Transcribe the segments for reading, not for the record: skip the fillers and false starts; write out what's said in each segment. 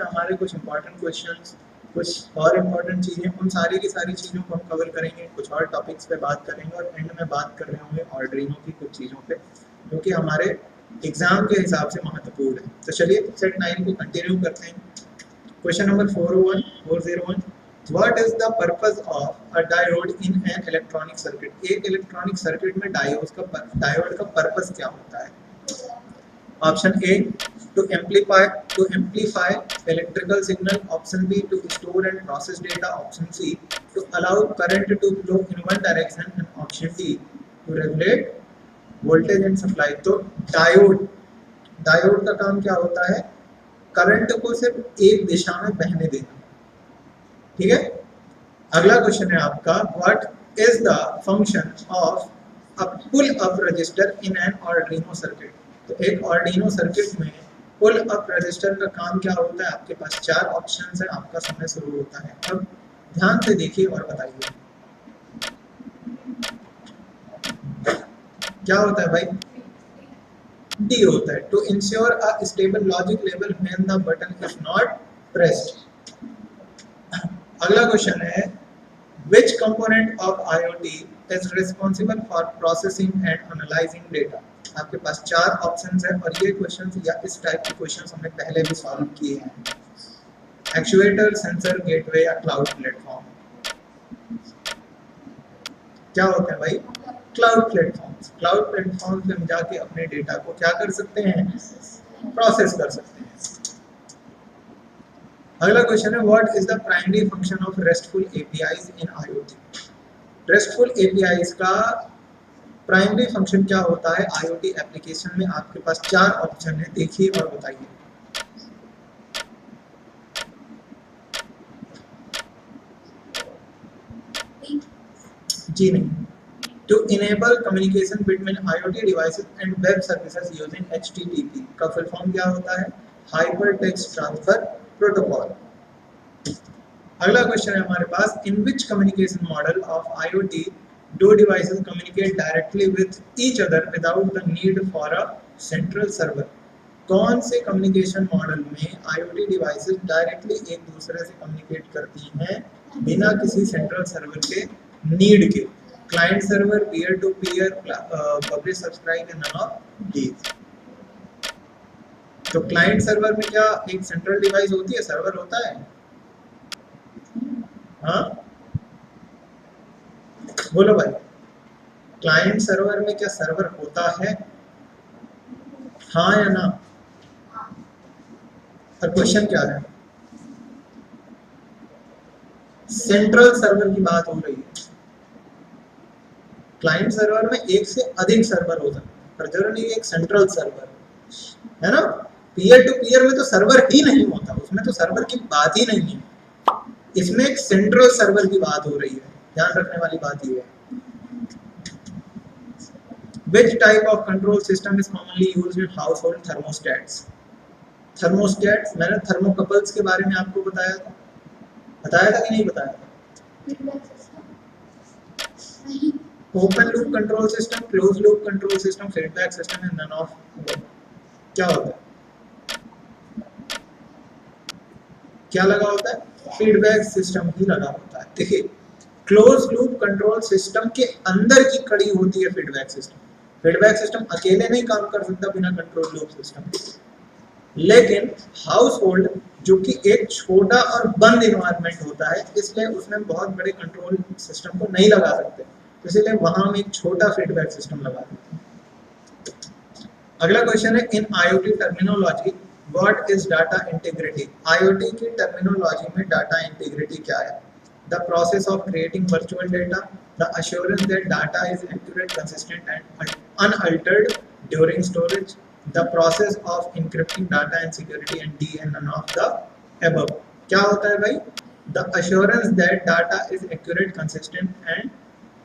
हमारे कुछ important questions, कुछ और इम्पोर्टेंट चीज़ें, उन सारी की सारी चीज़ों को हम कवर करेंगे, कुछ और टॉपिक्स पे बात करेंगे और एंड में बात कर रहे होंगे आर्डुइनो की कुछ चीज़ों पे जो कि हमारे एग्जाम के हिसाब से महत्वपूर्ण है। तो चलिए सेट 9 को कंटिन्यू करते हैं। Question number 401 what is the purpose of a diode in an electronic circuit. एक इलेक्ट्रॉनिक सर्किट में डायोड का पर्पस क्या होता है? Option A to amplify electrical signal, option B to store and process data, option C to allow current to flow in one direction, and option D to regulate voltage and supply। तो diode का काम क्या होता है? Current को सिर्फ एक दिशा में बहने देना। ठीक है, अगला क्वेश्चन है आपका what is the function of a pull up register in an Arduino circuit. तो एक आर्डिनो सर्किट में पुल अप रजिस्टर का काम क्या होता है? आपके पास 4 ऑप्शंस हैं, आपका समय शुरू होता है। अब ध्यान से देखिए और बताइए क्या होता है भाई? डी होता है to ensure a stable logic level when the button is not pressed. अगला क्वेश्चन है which component of IoT is responsible for processing and analyzing data। आपके पास 4 ऑप्शंस हैं और ये क्वेश्चंस या इस टाइप के क्वेश्चंस हमने पहले भी सॉल्व किए हैं। एक्चुएटर, सेंसर, गेटवे या क्लाउड प्लेटफॉर्म। क्या होता है भाई? Cloud platforms. क्लाउड प्लेटफॉर्म पे हम जाके अपने डेटा को क्या कर सकते हैं? प्रोसेस कर सकते हैं। अगला क्वेश्चन है what is the primary function of restful APIs in IoT. Restful APIs का प्राइमरी फंक्शन क्या होता है आईओटी एप्लीकेशन में? आपके पास 4 ऑप्शन है, देखिए और बताइए। जी नहीं, to enable communication between IoT devices and web services using HTTP का फुल फॉर्म क्या होता है? Hyper text transfer protocol. अगला क्वेश्चन है हमारे पास in which communication model of IoT do devices communicate directly with each other without the need for a central server। कौन से कम्युनिकेशन मॉडल में आईओटी डिवाइसेस डायरेक्टली एक दूसरे से कम्युनिकेट करती हैं बिना किसी सेंट्रल सर्वर के नीड के? Client server, peer to peer, publish subscribe या नन ऑफ दीज। तो क्लाइंट सर्वर में क्या एक सेंट्रल डिवाइस होती है, सर्वर होता है? हाँ बोलो भाई, क्लाइंट सर्वर में क्या सर्वर होता है? हाँ या ना? और क्वेश्चन क्या है? सेंट्रल सर्वर की बात हो रही है। क्लाइंट सर्वर में एक से अधिक सर्वर होता है, पर जरूरी नहीं एक सेंट्रल सर्वर है ना। पीयर टू पीयर में तो सर्वर ही नहीं होता, उसमें तो सर्वर की बात ही नहीं है। इसमें एक सेंट्रल सर्वर की बात हो रही है, ध्यान रखने वाली बात ये है। Which type of control system is commonly used in household thermostats? Thermostats, मैंने थर्मोकपल्स के बारे में आपको बताया था कि नहीं बताया था? Open loop control system, close loop control system, feedback system and none of. क्या होता है? क्या लगा होता है? फीडबैक सिस्टम ही लगा होता है। देखिए क्लोज लूप कंट्रोल सिस्टम के अंदर की कड़ी होती है फीडबैक सिस्टम। फीडबैक सिस्टम अकेले नहीं काम कर सकता बिना कंट्रोल लूप सिस्टम के, लेकिन हाउस होल्ड जो कि एक छोटा और बंद इन्वायरमेंट होता है, इसलिए उसमें बहुत बड़े कंट्रोल सिस्टम को नहीं लगा सकते, इसलिए वहां हम एक छोटा फीडबैक सिस्टम लगा देते हैं। अगला क्वेश्चन है इन IoT terminology what is data integrity. IoT की टर्मिनोलॉजी में डाटा इंटीग्रिटी क्या है? The process of creating virtual data, the assurance that data is accurate, consistent and unaltered during storage, the process of encrypting data and security, and D and none of the above। क्या होता है भाई? The assurance that data is accurate, consistent and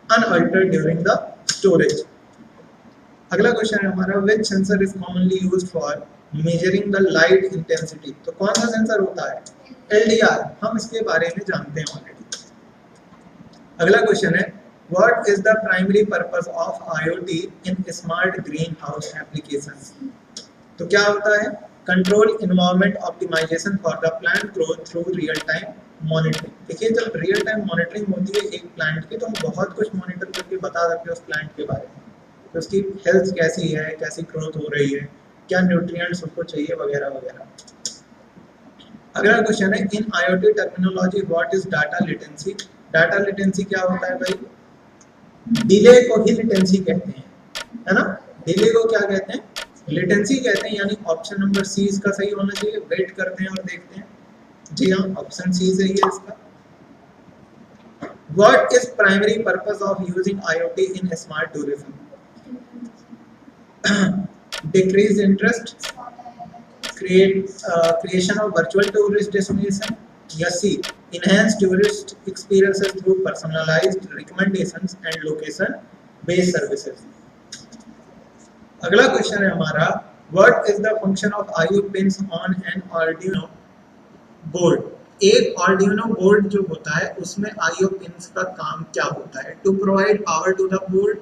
unaltered during the storage। अगला question है हमारा which sensor is commonly used for measuring the light intensity। तो कौन सा सेंसर होता है? LDR, हम इसके बारे में जानते हैं ऑलरेडी। अगला क्वेश्चन है What is the primary purpose of IoT in smart greenhouse applications? तो क्या होता है? Control environment optimization for the plant growth through real time monitoring. देखिए जब रियल टाइम मॉनिटरिंग होती है एक प्लांट की तो हम बहुत कुछ मॉनिटर करके बता सकते हैं उस प्लांट के बारे में, तो उसकी हेल्थ कैसी है, कैसी ग्रोथ हो रही है, क्या न्यूट्रिएंट्स उसको चाहिए वगैरह वगैरह। अगला क्वेश्चन है इन IoT technology what is data latency. Data latency क्या होता है भाई? डिले को ही लेटेंसी कहते हैं, है ना। डिले को क्या कहते हैं? लेटेंसी कहते हैं। यानी ऑप्शन नंबर सी इसका सही होना चाहिए। वेट करते हैं और देखते हैं। जी हाँ, ऑप्शन सी सही है इसका। What is primary purpose of using IoT in smart tourism? Decrease interest, creation of virtual tourist destination, या सी enhance tourist experiences through personalized recommendations and location based services। अगला क्वेश्चन है हमारा what is the function of IO pins on an Arduino board। एक Arduino board जो होता है उसमें IO pins का काम क्या होता है? To provide power to the board,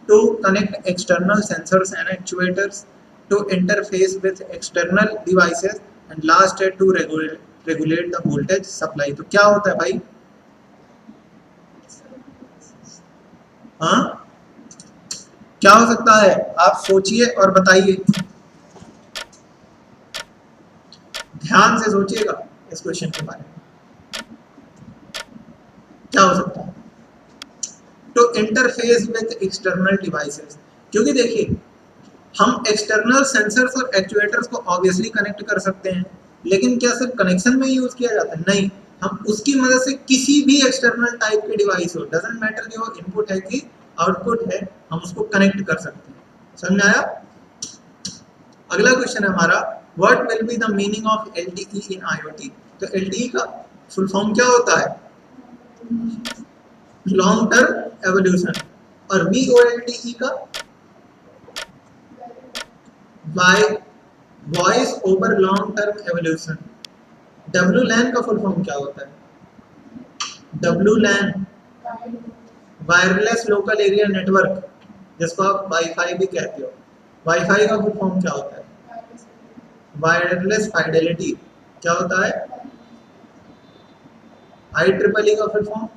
to connect external sensors and actuators, to interface with external devices, and last है to regulate the voltage supply। तो क्या होता है भाई? हाँ, क्या हो सकता है? आप सोचिए और बताइए, ध्यान से सोचिएगा इस क्वेश्चन के बारे में। क्या हो सकता है? To interface with external devices, क्योंकि देखिए हम एक्सटर्नल सेंसर्स और एक्चुएटर्स को ऑब्वियसली कनेक्ट कर सकते हैं, लेकिन क्या सिर्फ कनेक्शन में यूज किया जाता है? नहीं, हम उसकी मदद से किसी भी एक्सटर्नल टाइप की डिवाइस हो, डजंट मैटर कि वो इनपुट है कि आउटपुट है, हम उसको कनेक्ट कर सकते हैं। समझ में आया? अगला क्वेश्चन है हमारा what will be the meaning of LTE in IoT. तो एलटीई का फुल फॉर्म क्या होता है? Long term evolution. और वीओएलटीई का voice over long term evolution. WLAN का फुल फॉर्म क्या होता है? WLAन वायरलेस लोकल एरिया नेटवर्क, जिसको आप वाईफाई भी कहते हो। वाईफाई का फुल फॉर्म क्या होता है? Wireless fidelity. क्या होता है? IEEE का फुल फॉर्म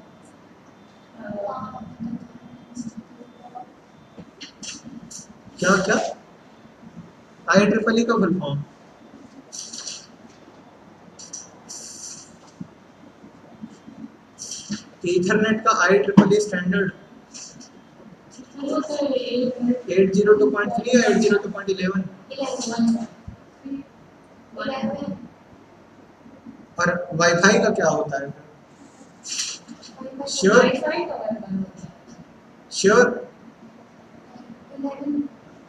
क्या क्या? IEEE का फुल फॉर्म ईथरनेट का IEEE स्टैंडर्ड 802.3 या 802.11। और वाईफाई का क्या होता है? श्योर श्योर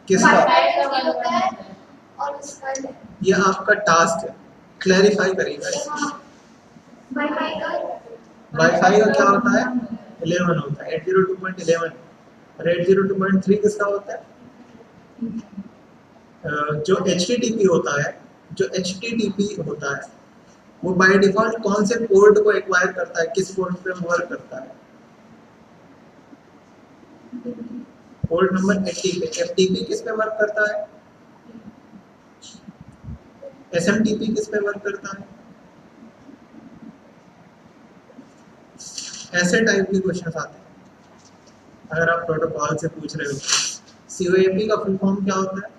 किसका? ये आपका टास्क है, क्लैरिफाई करिएगा। वाईफाई का क्या होता है? 11 होता है, 802.11। और 802.3 किसका होता है? जो HTTP होता है, जो HTTP होता है वो बाय डिफॉल्ट कौन से पोर्ट को एक्वायर करता है, किस पोर्ट पे वर्क करता है? पोर्ट नंबर 80 पे। FTP किस पे वर्क करता है? SMTP किस पे वर्क करता है? ऐसे टाइप के क्वेश्चंस आते हैं अगर आप प्रोटोकॉल से पूछ रहे हो। COAP का फुल फॉर्म क्या होता है?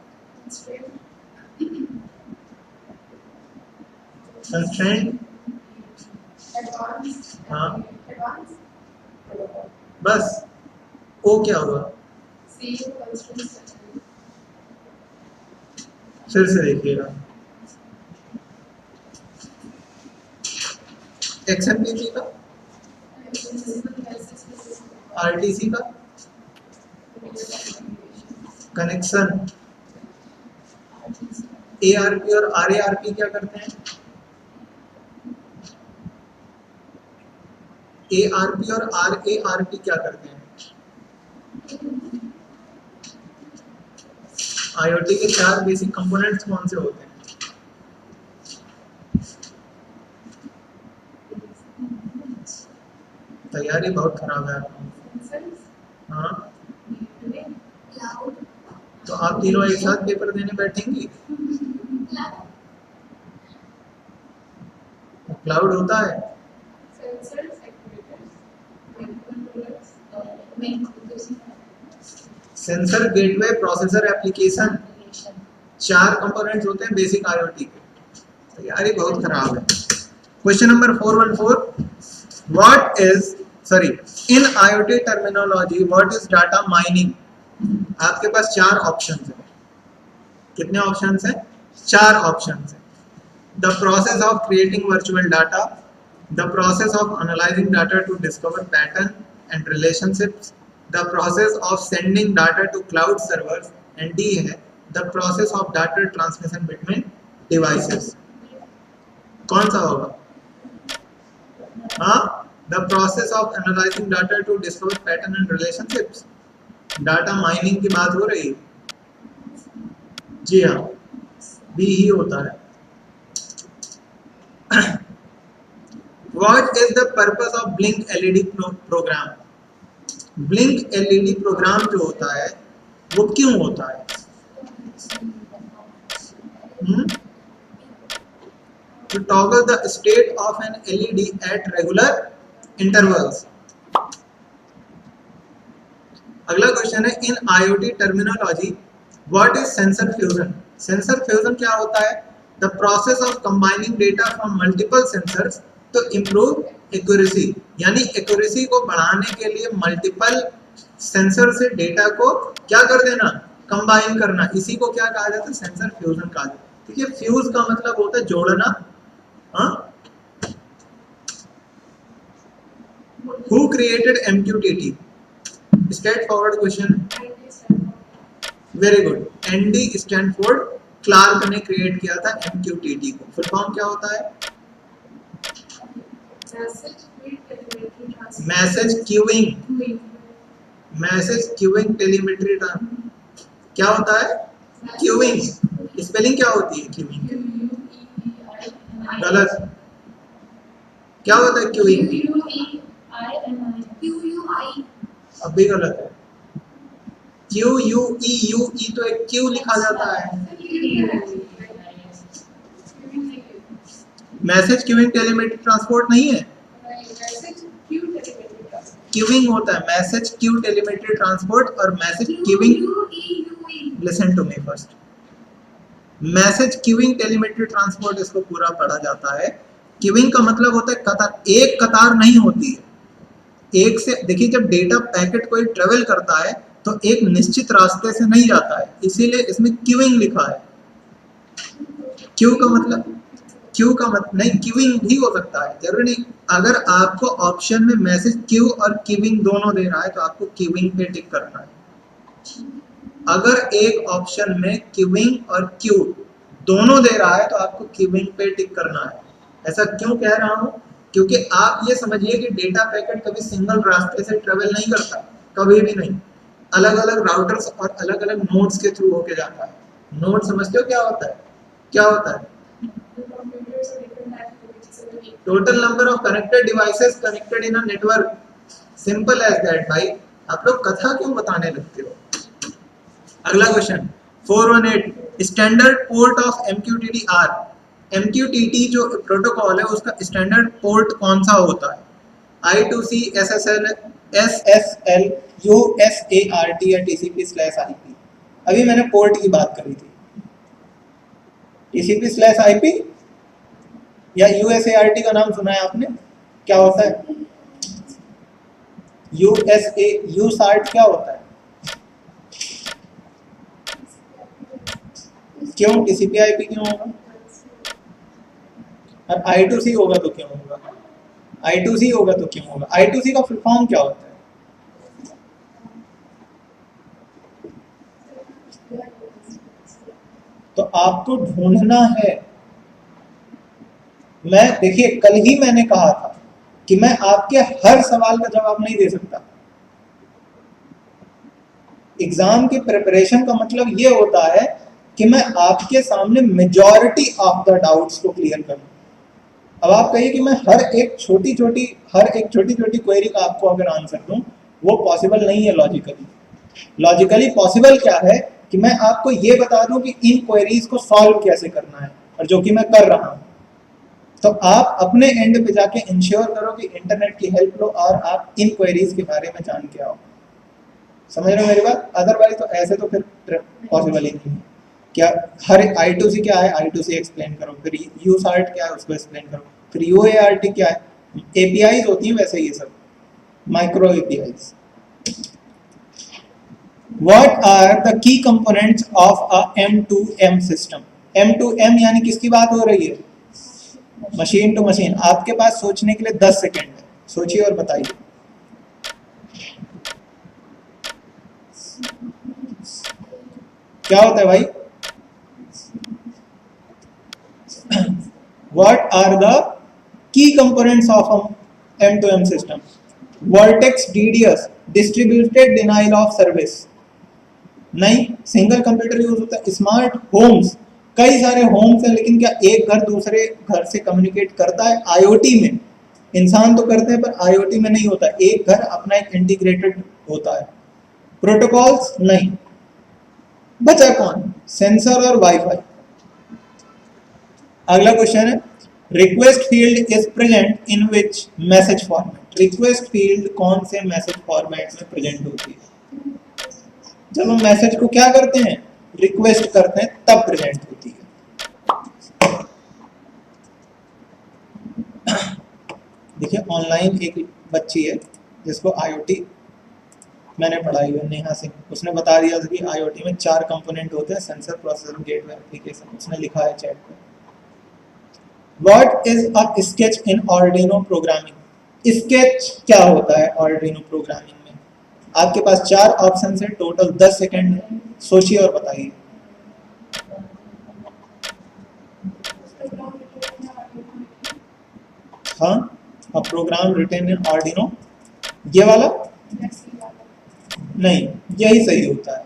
कंस्ट्रेंट। हाँ, बस। ओ क्या हुआ? फिर से देखिएगा। XMPP का, RTC का कनेक्शन। ARP और RARP क्या करते हैं? ARP और RARP क्या करते हैं? IoT के 4 बेसिक कंपोनेंट्स कौन से होते हैं? तैयारी बहुत खराब है। हाँ, तो आप तीनों एक साथ पेपर देने बैठेंगी? क्लाउड होता है? Sensor, gateway, processor, application, 4 components होते हैं बेसिक आईओटी के। तो यार ये बहुत खराब है। Question number 414, what is in IoT terminology what is data mining? आपके पास 4 ऑप्शंस हैं। कितने ऑप्शंस हैं? 4 ऑप्शंस हैं। The process of creating virtual data, the process of analysing data to discover pattern and relationships, the process of sending data to cloud servers, and D है the process of data transmission between devices. कौन सा होगा? हाँ, the process of analysing data to discover pattern and relationships. Data mining की बात हो रही है। जी हाँ, बी ही होता है। What is the purpose of Blink LED program? Blink LED program जो होता है वो क्यों होता है? To toggle the state of an LED at regular intervals. अगला क्वेश्चन है, इन IoT terminology what is sensor fusion? Sensor fusion क्या होता है? The process of combining data from multiple sensors तो इम्प्रूव एक्यूरेसी, यानी एक्यूरेसी को बढ़ाने के लिए मल्टीपल सेंसर से डेटा को क्या कर देना? कंबाइन करना। इसी को क्या कहा जाता है? सेंसर फ्यूजन कहा जाता है। ठीक है, फ्यूज का मतलब होता है जोड़ना। Who created MQTT? Straightforward question. Very good. ND Stanford Clark ने क्रिएट किया था MQTT को। फुल फॉर्म क्या होता है? Message queuing. Message queuing telemetry क्या होता है? क्यूइंग। स्पेलिंग क्या होती है क्यूइंग? गलत। क्या होता है क्यूइंग? अब भी गलत है। QUEUE तो एक क्यू लिखा जाता है। मैसेज क्यूइंग टेलीमेट्री ट्रांसपोर्ट नहीं है, क्यूइंग होता है। मैसेज क्यू टेलीमेट्री ट्रांसपोर्ट और message queuing. Listen to me first. Message queuing telemetry transport इसको पूरा पढ़ा जाता है। क्यूइंग का मतलब होता है कतार, एक कतार नहीं होती है। एक से देखिए, जब डेटा पैकेट कोई ट्रेवल करता है तो एक निश्चित रास्ते से नहीं जाता है, इसीलिए इसमें क्यूइंग लिखा है। क्यू का मतलब नहीं, क्यूइंग भी हो सकता है, जरूरी नहीं। अगर आपको ऑप्शन में मैसेज क्यू और क्यूइंग दोनों दे रहा है तो आपको क्यूइंग पे टिक करना है। अगर एक ऑप्शन में क्यूइंग और क्यू दोनों दे रहा है तो आपको क्यूइंग पे टिक करना है। ऐसा क्यों कह रहा हूं? क्योंकि आप ये समझिए कि डेटा पैकेट कभी सिंगल रास्ते से ट्रेवल नहीं करता, कभी भी नहीं। अलग अलग राउटर्स और अलग अलग नोड्स के थ्रू होके जाता है। नोड समझते हो क्या होता है? क्या होता है? Total number of connected devices connected in a network. Simple as that भाई। आप लोग कथा क्यों बताने लगते हो? अगला question 418, standard port of MQTT are. MQTT जो प्रोटोकॉल है उसका स्टैंडर्ड पोर्ट कौन सा होता है? I2C, SSL, USART या TCP/IP? अभी मैंने पोर्ट की बात करी थी। TCP/IP या USART का नाम सुना है आपने? क्या होता है? USART क्या होता है? क्यों TCP/IP क्यों होगा? और I2C होगा तो क्यों होगा? I2C होगा तो क्यों होगा? I2C का फुल फॉर्म क्या होता है? तो आपको ढूंढना है। मैं देखिए, कल ही मैंने कहा था कि मैं आपके हर सवाल का जवाब नहीं दे सकता। एग्जाम की प्रिपरेशन का मतलब ये होता है कि मैं आपके सामने मेजॉरिटी ऑफ द डाउट्स को क्लियर करूं। अब आप कहिए कि मैं हर एक छोटी छोटी क्वेरी का आपको अगर आंसर दूं, वो पॉसिबल नहीं है लॉजिकली पॉसिबल क्या है कि मैं आपको ये बता दूं कि इन क्वेरीज को सॉल्व कैसे करना है, और जो कि मैं कर रहा हूं। तो आप अपने एंड पे जाके इंश्योर करो कि इंटरनेट की हेल्प लो और आप इन क्वेरीज के बारे में जान के आओ। समझ रहे हो मेरी बात? अदरवाइज तो ऐसे तो फिर पॉसिबल ही नहीं है। क्या हर I2C क्या है, I2C एक्सप्लेन करो, फिर यूसार्ट क्या है उसको एक्सप्लेन करो, फिर UART क्या है, एपीआईज होती हैं वैसे ये सब, micro APIs. What are the key components of a M2M system? M2M यानी किसकी बात हो रही है? Machine to machine. आपके पास सोचने के लिए 10 सेकेंड है, सोचिए और बताइए। क्या होता है भाई? What are the key components of a M2M system? Vertex DDoS, distributed denial of service। नहीं, सिंगल कंप्यूटर यूज होता है। स्मार्ट होम्स, कई सारे होम्स हैं, लेकिन क्या एक घर दूसरे घर से कम्युनिकेट करता है? आईओटी में इंसान तो करते हैं, पर आईओटी में नहीं होता। एक घर अपना एक इंटीग्रेटेड होता है। प्रोटोकॉल्स नहीं। बचा कौन? सेंसर और वाईफाई। अगला क्वेश्चन है, request field is present in which message format? Request field कौन से मैसेज फॉर्मेट में प्रेजेंट होती है? जब हम मैसेज को क्या करते हैं, रिक्वेस्ट करते हैं, तब प्रेजेंट होती है। देखिए ऑनलाइन एक बच्ची है जिसको आईओटी मैंने पढ़ाई है, नेहा सिंह, उसने बता दिया कि आईओटी में 4 कंपोनेंट होते हैं, सेंसर, प्रोसेसर, गेटवे, एप्लीकेशन। उसने लिखा है चैट पे। What is a sketch in Arduino programming? Sketch क्या होता है आर्डिनो प्रोग्रामिंग में? आपके पास 4 ऑप्शन है, टोटल 10 सेकेंड है, सोचिए और बताइए। हाँ, a program written in Arduino, ये वाला नहीं, यही सही होता है।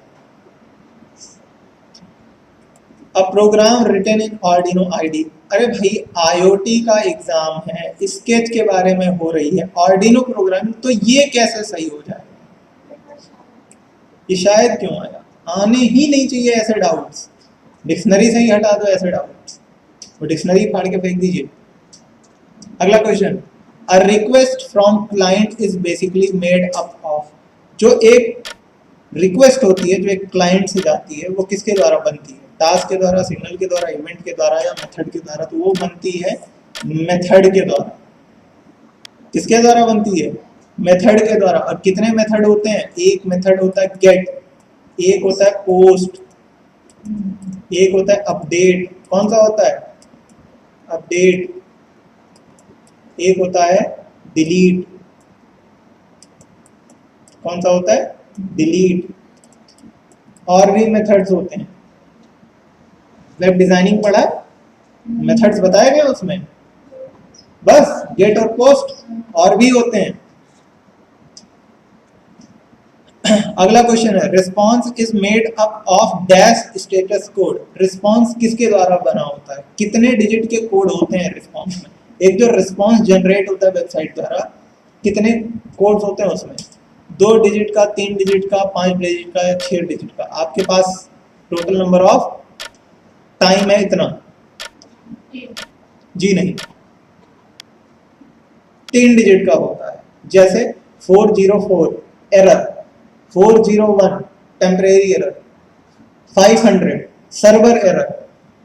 A program written in Arduino IDE. अरे भाई आईओटी का एग्जाम है, स्केच के बारे में हो रही है, आर्डिनो प्रोग्रामिंग, तो ये कैसे सही हो जाएगा? ये शायद क्यों आया? आने ही नहीं चाहिए ऐसे डाउट्स। डिक्शनरी से ही हटा दो ऐसे डाउट्स, वो डिक्शनरी फाड़ के फेंक दीजिए। अगला question, a request from client is basically made up of. जो एक रिक्वेस्ट होती है जो एक क्लाइंट से जाती है, वो किसके द्वारा बनती है? टास्क के द्वारा, सिग्नल के द्वारा, इवेंट के द्वारा, या मेथड के द्वारा? तो वो बनती है मेथड के द्वारा। किसके द्वारा बनती है? मेथड के द्वारा। और कितने मेथड होते हैं? एक मेथड होता है गेट, एक होता है पोस्ट, एक होता है अपडेट। कौन सा होता है? अपडेट। एक होता है डिलीट। कौन सा होता है? डिलीट। और भी मेथड्स होते हैं। वेब डिजाइनिंग पढ़ा है, मेथड्स बताए गए उसमें, बस गेट और पोस्ट, और भी होते हैं। अगला क्वेश्चन है, response is made up of dash status code. Response किसके द्वारा बना होता है? कितने डिजिट के कोड होते हैं रिस्पॉन्स में? एक जो रिस्पॉन्स जनरेट होता है वेबसाइट द्वारा, कितने कोड्स होते हैं उसमें? 2 डिजिट का, 3 डिजिट का, 5 डिजिट का, या 6 डिजिट का? आपके पास टोटल नंबर ऑफ टाइम है इतना? जी नहीं, 3 डिजिट का होता है। जैसे 404 error, 401 temporary error, 500 server error,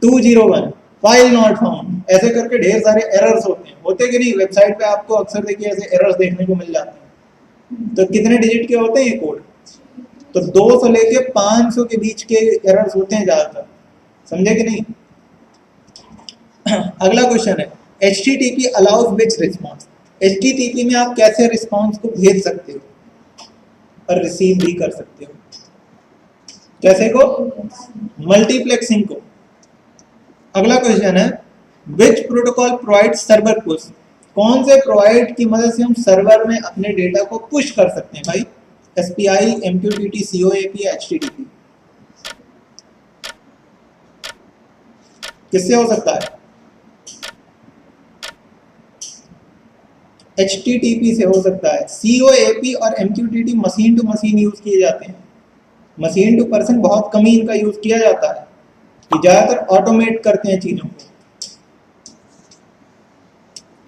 201 file not found, ऐसे करके ढेर सारे एरर्स होते कि नहीं? वेबसाइट पे आपको अक्सर देखिए ऐसे एरर्स देखने को मिल जाते हैं। तो कितने डिजिट के होते हैं ये कोड? तो 200 लेके 500 के बीच के एरर्स होते हैं ज्यादातर। समझे कि नहीं? अगला क्वेश्चन है, HTTP अलाउज विच रिस्पॉन्स? HTTP में आप कैसे रिस्पॉन्स को भेज सकते हो और रिसीव भी कर सकते हो? कैसे को? मल्टीप्लेक्सिंग को। अगला क्वेश्चन है, विच प्रोटोकॉल प्रोवाइड सर्वर पुश? कौन से प्रोवाइड की मदद से हम सर्वर में अपने डेटा को पुश कर सकते हैं भाई? SPI, MQTT, COAP या HTTP? किससे हो सकता है? HTTP से हो सकता है। COAP और MQTT machine to machine use किए जाते हैं, मशीन टू पर्सन बहुत कम ही इनका यूज किया जाता है। ये ज्यादातर ऑटोमेट करते हैं चीजों को।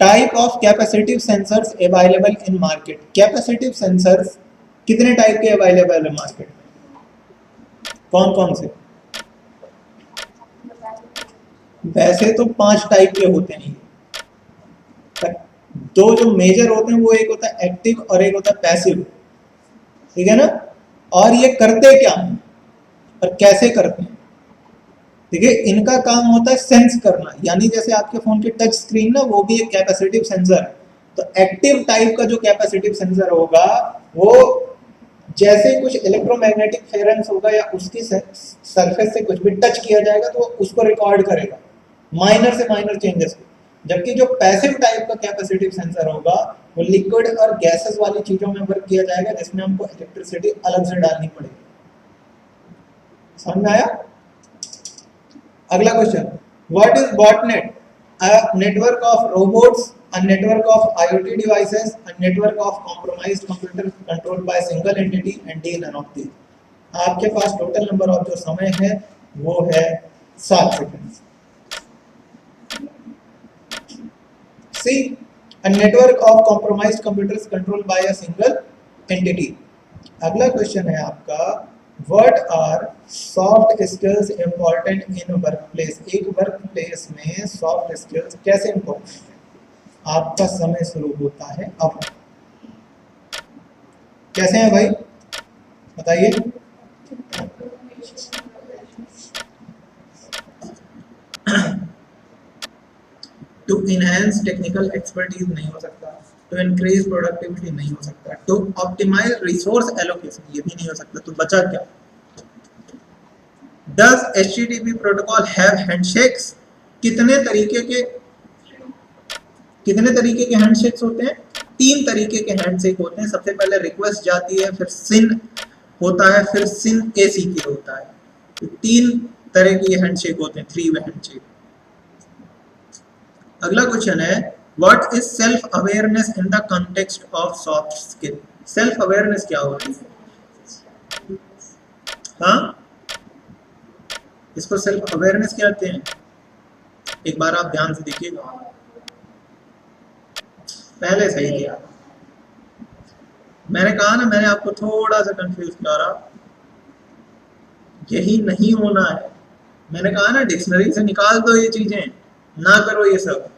Type of capacitive sensors available in market. Capacitive sensors कितने टाइप के अवेलेबल है मार्केट में, कौन कौन से? वैसे तो 5 टाइप के होते हैं, दो जो मेजर होते हैं वो एक होता है एक्टिव और एक होता है पैसिव, ठीक है ना। और ये करते क्या है और कैसे करते हैं? देखिए इनका काम होता है सेंस करना, यानी जैसे आपके फोन की टच स्क्रीन ना, वो भी एक कैपेसिटिव सेंसर है। तो एक्टिव टाइप का जो कैपेसिटिव सेंसर होगा वो जैसे कुछ इलेक्ट्रोमैग्नेटिक फेरेंस होगा या उसकी सरफेस से कुछ भी टच किया जाएगा तो उसको रिकॉर्ड करेगा, माइनर से माइनर चेंजेस को। जबकि जो पैसिव टाइप का कैपेसिटिव सेंसर होगा वो लिक्विड और गैसेस वाली चीजों में वर्क किया जाएगा, जिसमें हमको इलेक्ट्रिसिटी अलग से डालनी पड़ेगी। समझ में आया? अगला question, what is botnet? A network of robots, a network of IoT devices, a network of compromised computers controlled by a single entity and D none of these। आपके पास टोटल नंबर ऑफ जो समय है वो है 7 second. C, a network of compromised computers controlled by a single entity। अगला question है आपका, what are soft skills important in workplace? एक वर्क प्लेस में सॉफ्ट स्किल्स कैसे इंपॉर्टेंट है? आपका समय शुरू होता है अब। कैसे हैं भाई बताइए? टू इनहेंस टेक्निकल एक्सपर्टीज नहीं हो सकता, टू इंक्रीज प्रोडक्टिविटी नहीं हो सकता, टू ऑप्टिमाइज रिसोर्स एलोकेशन ये भी नहीं हो सकता। तो बचा क्या? Does HTTP protocol have handshakes? कितने तरीके के हैंडशेक्स होते हैं? 3 तरीके के हैंडशेक होते हैं। सबसे पहले रिक्वेस्ट जाती है, फिर सिन होता है, फिर सिन ACK होता है। तो 3 तरह के हैंडशेक होते हैं, 3 वे हैंडशेक। अगला क्वेश्चन है, what is self awareness in the context of soft skill? Self awareness क्या होती है? हाँ, इसको सेल्फ अवेयरनेस कहते हैं। एक बार आप ध्यान से देखिएगा, पहले सही किया मैंने कहा ना, मैंने आपको थोड़ा सा कंफ्यूज करा, यही नहीं होना है। मैंने कहा ना डिक्शनरी से निकाल दो ये चीजें, ना करो ये सब।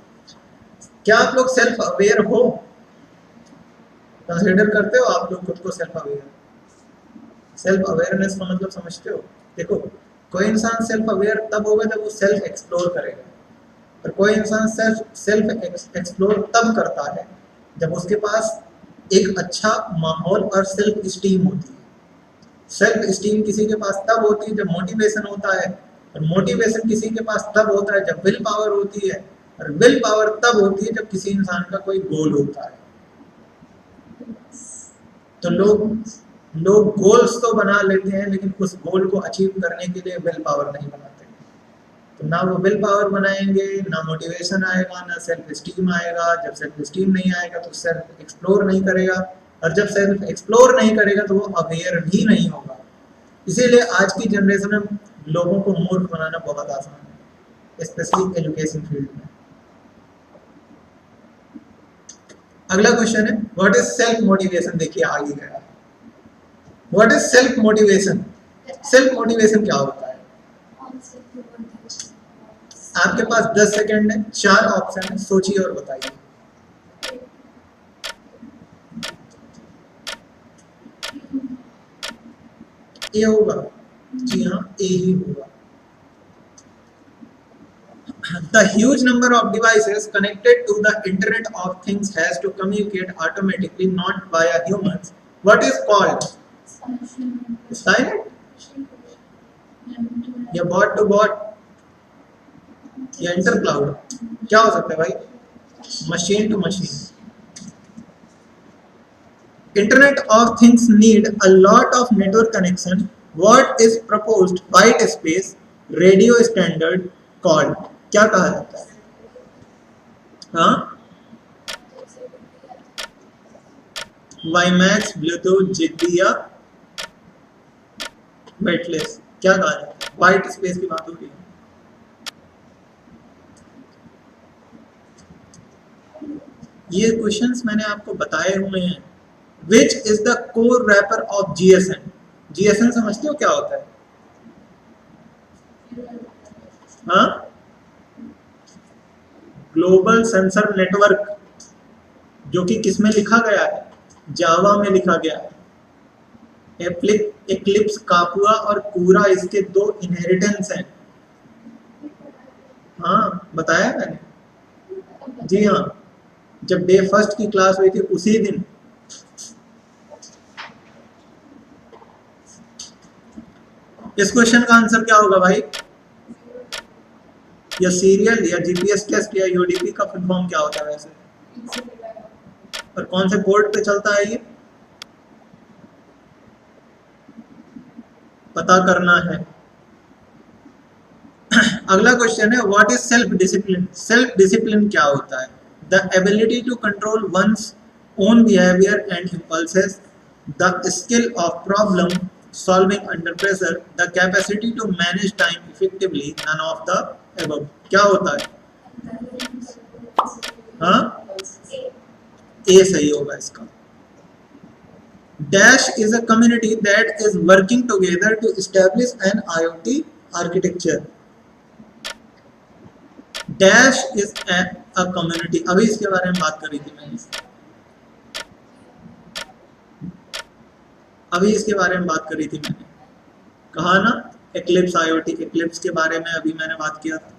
क्या आप लोग सेल्फ अवेयर हो? कंसीडर करते हो आप लोग खुद को सेल्फ अवेयर? सेल्फ अवेयरनेस का मतलब समझते हो? देखो, कोई इंसान सेल्फ अवेयर तब होगा जब वो सेल्फ एक्सप्लोर करेगा, और कोई इंसान सेल्फ एक्सप्लोर तब करता है जब उसके पास एक अच्छा माहौल और सेल्फ स्टीम होती है। सेल्फ स्टीम किसी के पास तब होती है जब मोटिवेशन होता है, और मोटिवेशन किसी के पास तब होता है जब विल पावर होती है, और विल पावर तब होती है जब किसी इंसान का कोई गोल होता है। तो लोग गोल्स तो बना लेते हैं, लेकिन उस गोल को अचीव करने के लिए विल पावर नहीं बनाते। तो ना वो विल पावर बनाएंगे, ना मोटिवेशन आएगा, ना सेल्फ स्टीम आएगा। जब सेल्फ स्टीम नहीं आएगा तो सेल्फ एक्सप्लोर नहीं करेगा, और जब सेल्फ एक्सप्लोर नहीं करेगा तो वो अवेयर भी नहीं होगा। इसीलिए आज की जनरेशन में लोगों को मूर्ख बनाना बहुत आसान है, स्पेशली एजुकेशन फील्ड में। अगला क्वेश्चन है, व्हाट इज सेल्फ मोटिवेशन? देखिए आगे गया, what is self motivation? Self motivation क्या होता है? आपके पास 10 सेकंड है, 4 ऑप्शन है, सोचिए और बताइए। ए होगा? जी हाँ, ए ही होगा। The huge number of devices connected to the Internet of Things has to communicate automatically, not via humans. What is called? Silent? या bot to bot? या इंटरक्लाउड? क्या हो सकता है भाई? Machine to machine. Internet of Things need a lot of network connection. What is proposed white space radio standard called? क्या कहा जाता है? हाँ, WiMAX, ब्लूटूथ, ZigBee या वेटलेस? क्या कहा जाता है? व्हाइट स्पेस की बात हो रही है। ये क्वेश्चंस मैंने आपको बताए हुए हैं। Which is the core wrapper of GSN? GSN समझते हो क्या होता है? हाँ, ग्लोबल सेंसर नेटवर्क, जो कि किसमें लिखा गया है? जावा में लिखा गया है। एक्लिप्स, कापुआ और कूरा इसके दो इनहेरिटेंस हैं। हाँ, बताया मैंने। जी हाँ, जब डे फर्स्ट की क्लास हुई थी उसी दिन। इस क्वेश्चन का आंसर क्या होगा भाई? या सीरियल या जीपीएस टेस्ट या यूडीपी का फुल फॉर्म क्या होता है वैसे? और कौन से पोर्ट पे चलता है ये पता करना है। अगला क्वेश्चन है what is self discipline? Self discipline क्या होता है? The ability to control one's own behaviour and impulses, the skill of problem solving under pressure, the capacity to manage time effectively, none of the above. क्या होता है? हाँ, ए सही होगा इसका। Dash is a community that is working together to establish an IoT architecture. Dash is a community. अभी इसके बारे में बात करी थी मैंने। अभी इसके बारे में बात करी थी मैंने, कहा ना Eclipse IoT, Eclipse के बारे में अभी मैंने बात किया था।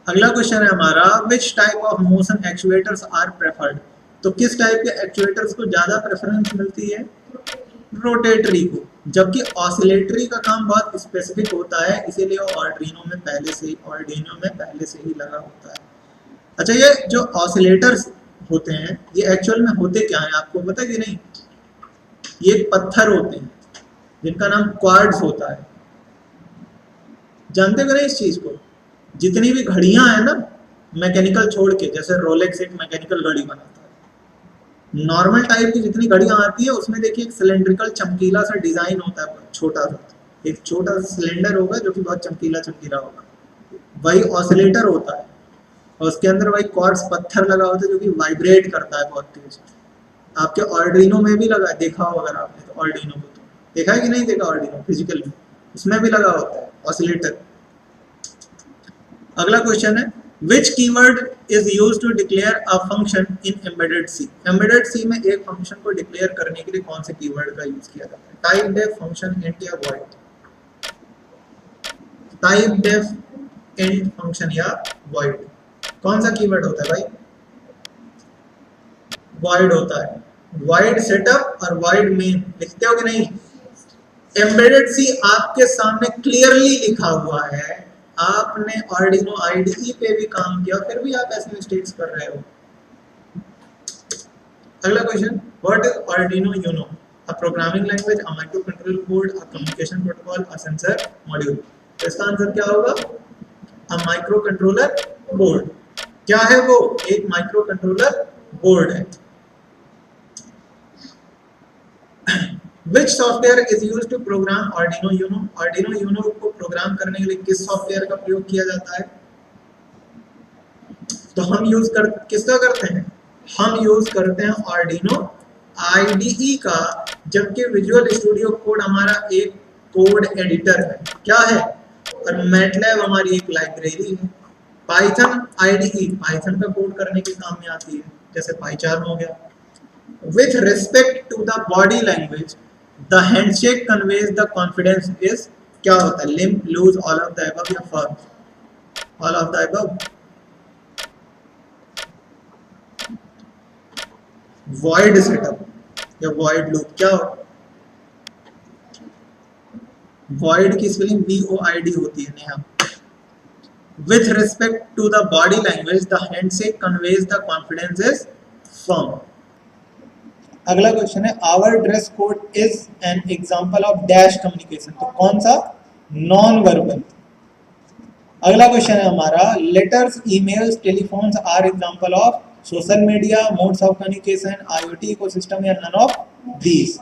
अगला क्वेश्चन है हमारा which type of motion actuators are preferred? तो किस टाइप के एक्चुएटर्स को ज्यादा प्रेफरेंस मिलती है? रोटेटरी को, जबकि ऑसिलेटरी का काम बहुत स्पेसिफिक होता है, इसीलिए वो आर्डिनो में पहले से ही लगा होता है। अच्छा, ये जो ऑसिलेटर्स होते हैं ये एक्चुअल में होते क्या हैं, आपको पता है कि नहीं? ये पत्थर होते हैं जिनका नाम क्वार्ट्ज होता है। जानते हो नहीं इस चीज को? जितनी भी घड़ियां हैं ना मैकेनिकल छोड़ के, जैसे रोलेक्स एक मैकेनिकल घड़ी बनाता है, नॉर्मल टाइप की जितनी घड़ियां आती है उसमें देखिए एक सिलेंड्रिकल चमकीला सा डिजाइन होता है, छोटा सा एक छोटा सा सिलेंडर होगा जो कि बहुत चमकीला चमकीला होगा, वही ऑसिलेटर होता है। और उसके अंदर वही क्वार्ट्ज पत्थर लगा होता है जो कि वाइब्रेट करता है बहुत तेज। आपके ऑर्डिनो में भी लगा है, देखा हो अगर आपने तो ऑर्डिनो को, तो देखा है कि नहीं देखा? ऑर्डिनो फिजिकल में उसमें भी लगा होता है ऑसिलेटर। अगला क्वेश्चन है which keyword is used to declare a function in embedded C? embedded C में एक फंक्शन को डिक्लेयर करने के लिए कौन से कीवर्ड का यूज किया जाता है? टाइप डेफ, फंक्शन इंट या void? Typedef, int, function या वॉइड? कौन सा कीवर्ड होता है भाई? वॉइड होता है। वॉइड सेटअप और वॉइड मेन लिखते हो कि नहीं? एम्बेडेड सी आपके सामने क्लियरली लिखा हुआ है, आपने आर्डिनो आईडीई पे भी काम किया फिर भी आप ऐसे मिस्टेक्स कर रहे हो। अगला question, what is Arduino Uno? A programming language, a microcontroller board, a communication protocol, a sensor module? तो इसका आंसर क्या होगा? A microcontroller board. क्या है वो? एक माइक्रो कंट्रोलर बोर्ड है। Which software is used to program Arduino Uno? Arduino Uno को प्रोग्राम करने के लिए किस सॉफ्टवेयर का प्रयोग किया जाता है? तो हम किसका करते हैं? हम यूज करते हैं Arduino IDE का, जबकि विजुअल स्टूडियो कोड हमारा एक कोड एडिटर है। क्या है? और मैटलैब हमारी एक लाइब्रेरी है। पाइथन IDE पाइथन का कोड करने के काम में आती है, जैसे पाइचार्म हो गया। With respect to the body language, the handshake conveys the confidence is क्या होता है? limp, loose, all of the above या firm? all of the above। void setup या void loop क्या हो? void की स्पेलिंग VOID होती है Neha. With respect to the body language, the handshake conveys the confidence is firm। अगला question है our dress code is an example of dash communication. तो कौन सा? Non verbal. अगला क्वेश्चन है हमारा letters, emails, telephones are example of social media, modes of communication, IoT ecosystem या none of these?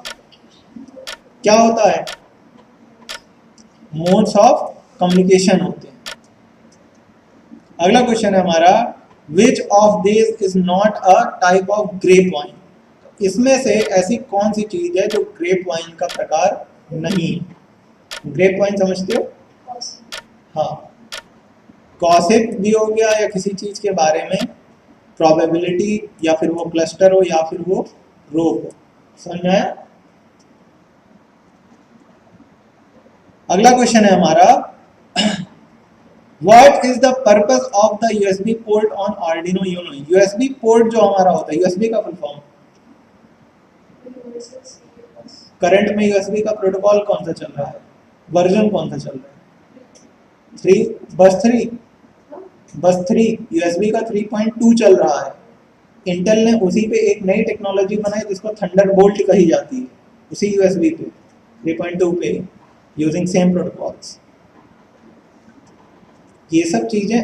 क्या होता है? मोड्स ऑफ कम्युनिकेशन होते हैं। अगला क्वेश्चन है हमारा which of this is not a type of grape wine, इसमें से ऐसी कौन सी चीज है जो ग्रेप वाइन का प्रकार नहीं है। ग्रेप वाइन समझते हो? हाँ, गॉसिप भी हो गया या किसी चीज के बारे में प्रोबेबिलिटी, या फिर वो क्लस्टर हो या फिर वो रो हो। समझ में आया? अगला क्वेश्चन है हमारा, what is the purpose of the USB port on Arduino Uno. USB port जो हमारा होता है, यूएसबी का फुल फॉर्म, करंट में यूएसबी का प्रोटोकॉल कौन सा चल रहा है, वर्जन कौन सा चल रहा है? 3, बस 3 यूएसबी का 3.2 चल रहा है। इंटेल ने उसी पे एक नई टेक्नोलॉजी बनाई जिसको थंडरबोल्ट कही जाती है, उसी यूएसबी पे 3.2 पे यूजिंग सेम प्रोटोकॉल्स। ये सब चीजें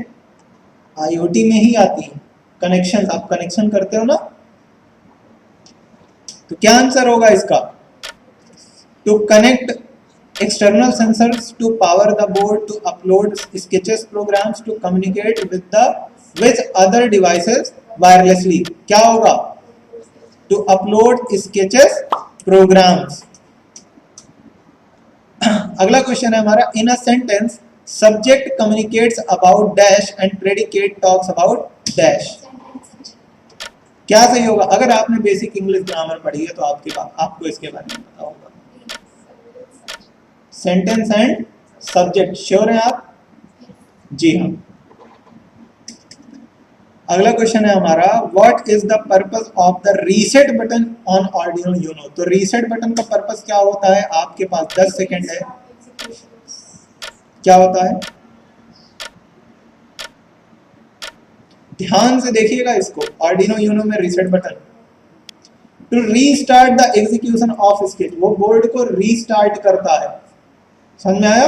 आईओटी में ही आती हैं। कनेक्शन, आप कनेक्शन करते हो ना, तो क्या आंसर होगा इसका? To connect external sensors to power the board, to upload sketches programs, to communicate with other devices wirelessly। क्या होगा? to upload sketches programs। अगला क्वेश्चन है हमारा, in a sentence subject communicates about dash and predicate talks about dash। क्या सही होगा? अगर आपने बेसिक इंग्लिश ग्रामर पढ़ी है तो आपको इसके बारे में पता होगा। सेंटेंस एंड सब्जेक्ट, श्योर है आप? जी हाँ। अगला क्वेश्चन है हमारा, what is the purpose of the reset button on Arduino Uno. तो रीसेट बटन का पर्पस क्या होता है? आपके पास 10 सेकेंड है, क्या होता है? ध्यान से देखिएगा इसको, आर्डिनो यूनो में reset button, to restart the execution of sketch, वो बोर्ड को रीस्टार्ट करता है। समझ में आया?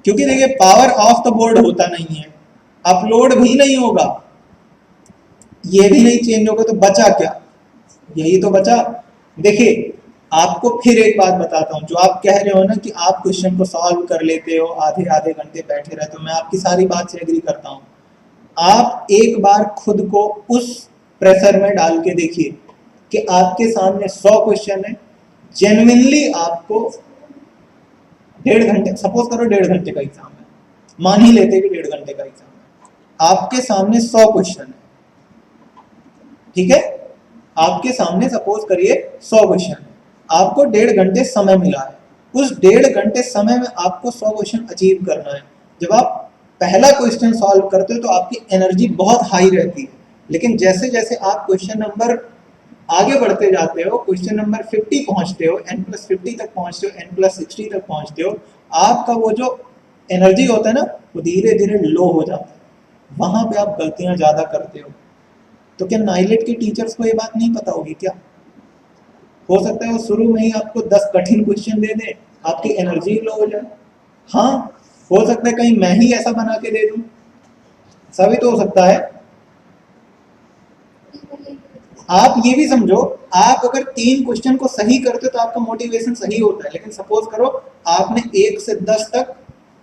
क्योंकि देखिए पावर ऑफ द बोर्ड होता नहीं है, अपलोड भी नहीं होगा, ये भी नहीं चेंज होगा, तो बचा क्या? यही तो बचा। देखिए आपको फिर एक बात बताता हूं, जो आप कह रहे हो ना कि आप क्वेश्चन को सॉल्व कर लेते हो, आधे आधे घंटे बैठे रहते हो, मैं आपकी सारी बात से एग्री करता हूं। आप एक बार खुद को उस प्रेशर में डाल के देखिए कि आपके सामने 100 क्वेश्चन है, जेन्युइनली आपको 1.5 घंटे, सपोज करो 1.5 घंटे का एग्जाम है, मान ही लेते कि 1.5 घंटे का एग्जाम है, आपके सामने 100 क्वेश्चन है, ठीक है? आपके सामने सपोज करिए 100 क्वेश्चन है, आपको 1.5 घंटे समय मिला है, उस 1.5 घंटे समय में आपको 100 क्वेश्चन अचीव करना है। जब आप पहला क्वेश्चन सॉल्व करते हो तो आपकी एनर्जी बहुत हाई रहती है, लेकिन जैसे जैसे आप क्वेश्चन नंबर आगे बढ़ते जाते हो, क्वेश्चन नंबर 50 पहुंचते हो, n+50 तक पहुंचते हो, n+60 तक पहुंचते हो, आपका वो जो एनर्जी होता है ना, वो धीरे धीरे लो हो जाता है, वहां पे आप गलतियां ज्यादा करते हो। तो क्या नाइलेट के टीचर्स को ये बात नहीं पता होगी क्या? हो सकता है वो शुरू में ही आपको 10 कठिन क्वेश्चन दे दे, आपकी एनर्जी लो हो जाए। हाँ, हो सकता है कहीं मैं ही ऐसा बना के दे दूं, सभी तो हो सकता है। आप ये भी समझो, आप अगर 3 क्वेश्चन को सही करते तो आपका मोटिवेशन सही होता है, लेकिन सपोज करो आपने 1 से 10 तक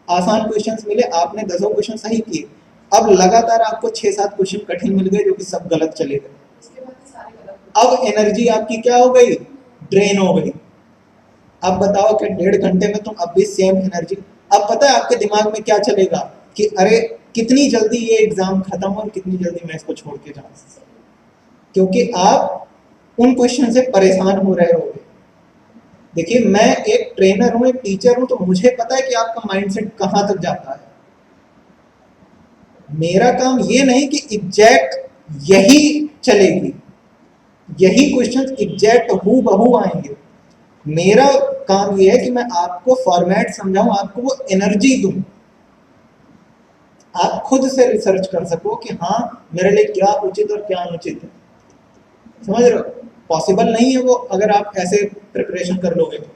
आसान क्वेश्चंस मिले, आपने 10 क्वेश्चन सही किए, अब लगातार आपको 6-7 क्वेश्चन कठिन मिल गए जो कि सब गलत चले गए, अब एनर्जी आपकी क्या हो गई? ड्रेन हो गई। अब बताओ कि 1.5 घंटे में तुम अब भी सेम एनर्जी, अब पता है आपके दिमाग में क्या चलेगा कि अरे कितनी जल्दी ये एग्जाम खत्म हो और कितनी जल्दी मैं इसको छोड़ के जाऊं, क्योंकि आप उन क्वेश्चन से परेशान हो रहे होगे। देखिए मैं एक ट्रेनर हूं, एक टीचर हूं, तो मुझे पता है कि आपका माइंडसेट कहां तक जाता है। मेरा काम ये नहीं कि एग्जैक्ट यही चलेगी, यही क्वेश्चन एग्जैक्ट हूबहू आएंगे। मेरा काम ये है कि मैं आपको फॉर्मेट समझाऊं, आपको वो एनर्जी दूं, आप खुद से रिसर्च कर सको कि हाँ मेरे लिए क्या उचित और क्या अनुचित है। समझ रहे हो? पॉसिबल नहीं है वो, अगर आप ऐसे प्रिपरेशन कर लोगे तो।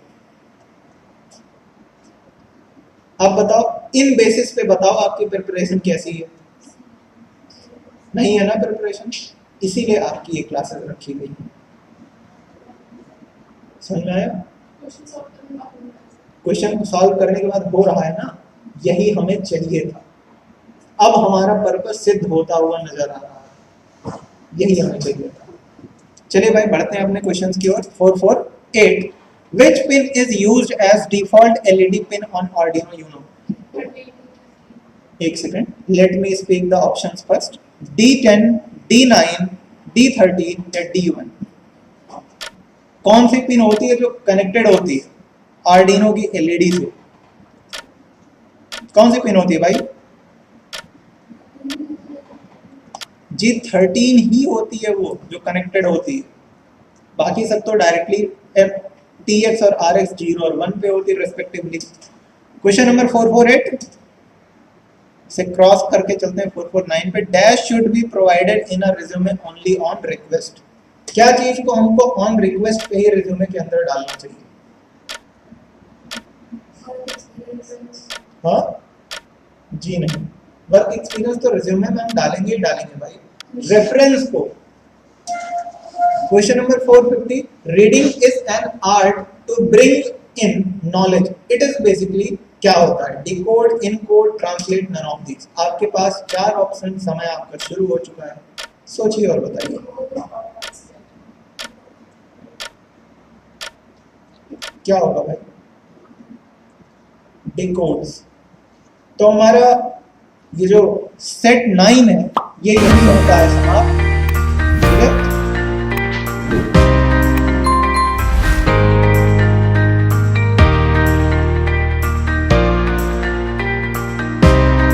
अब बताओ, इन बेसिस पे बताओ आपकी प्रिपरेशन कैसी है? नहीं है ना प्रिपरेशन, इसीलिए आपकी ये क्लासेस रखी गई है। समझ में आया? क्वेश्चन को सॉल्व करने के बाद हो रहा है ना, यही हमें चाहिए था। अब हमारा पर्पस सिद्ध होता हुआ नजर आ रहा है, यही हमें चाहिए था। चलिए भाई बढ़ते हैं अपने क्वेश्चंस की ओर। 448 which pin is used as default LED pin on Arduino Uno? एक second, let me speak the options first. D10, D9, D13 या D1? कौन सी पिन होती है जो कनेक्टेड होती है आर्डिनो की एलईडी से? कौन सी पिन होती है भाई? G13 ही होती है वो जो कनेक्टेड होती है, बाकी सब तो डायरेक्टली TX और RX 0 और 1 पे होती है रेस्पेक्टिवली। क्वेश्चन नंबर 448 से क्रॉस करके चलते हैं 449 पे। Dash should be provided in a resume only on request. क्या चीज को हमको ऑन रिक्वेस्ट पे ही रिज्यूमे के अंदर डालना चाहिए? हाँ जी नहीं, वर्क एक्सपीरियंस तो रिज्यूमे में हम डालेंगे ही डालेंगे भाई, रेफरेंस को। Question number 450 reading is an art to bring in knowledge, it is basically क्या होता है? Decode, encode, translate, none of these. आपके पास 4 ऑप्शन, समय आपका शुरू हो चुका है, सोचिए और बताइए क्या होगा भाई? डिकोड्स। तो हमारा ये जो सेट 9 है ये यही होता है समाप्त।